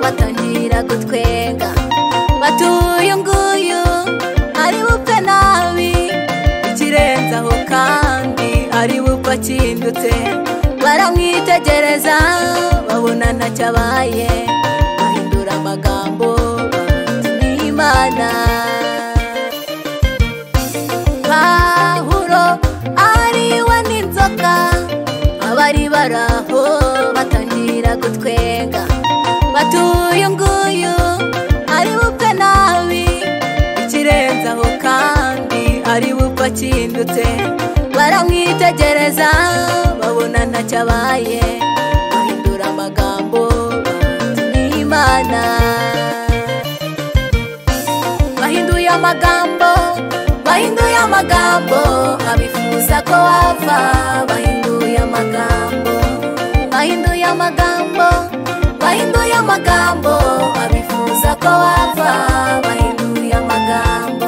batangira gutwenga batuye nguyu ari bupfe nabi ikirenzaho kandi ari bupfa akindutse baramwitegereza babona ntacyabaye bahindura amagambo bati n'Imana. Pawulo ariwe n'inzoka abari baraho batangira gutwenga batuye nguyu ari bupfe nabi ikirenzaho kandi ari bupfa akindutse baramwitegereza babona ntacyabaye bahindura amagambo bati n'Imana. Bahinduye amagambo abifuza ko wapfa bahinduye amagambo abifuza ko wapfa bahinduye amagambo.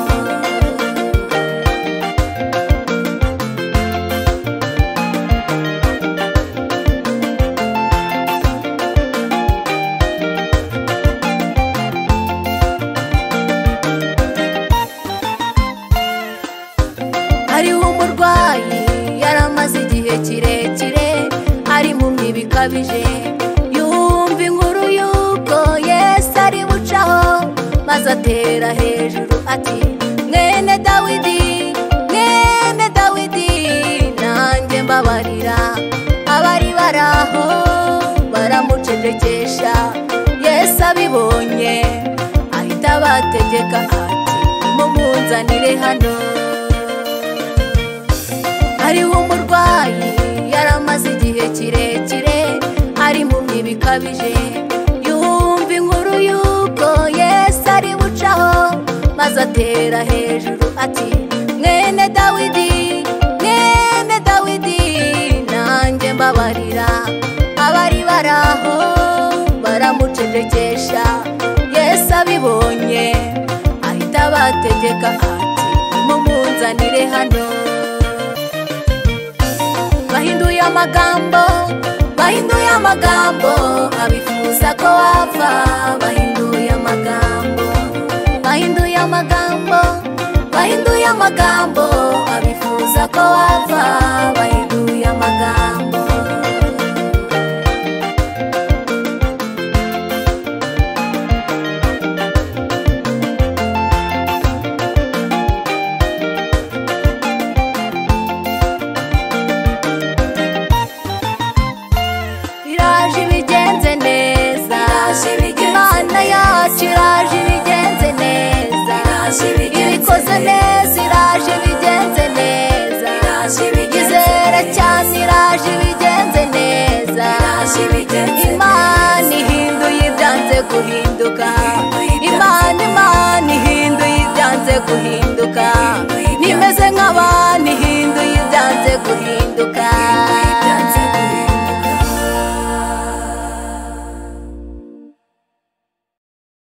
Hariho umurwayi yaramaze igihe kirekire ari mu mibi bikabije yumva inkuru yuko Yesu ari bucaho maze atera hejuru ati mwene Dawidi nanjye mbabarira. Abari baraho baramucecekesha Yesu abibonye ahita abategeka ati mumunzanire hano. Hariho umurwayi yaramaze igihe kirekire ari mu mibi bikabije yumva inkuru yuko Yesu ari bucaho maze atera hejuru ati mwene Dawidi nanjye mbabarira. Abari baraho baramucecekesha Yesu abibonye ahita abategeka ati mumunzanire hano. Bahinduye amagambo abifuza ko wapfa bahinduye amagambo abifuza ko wapfa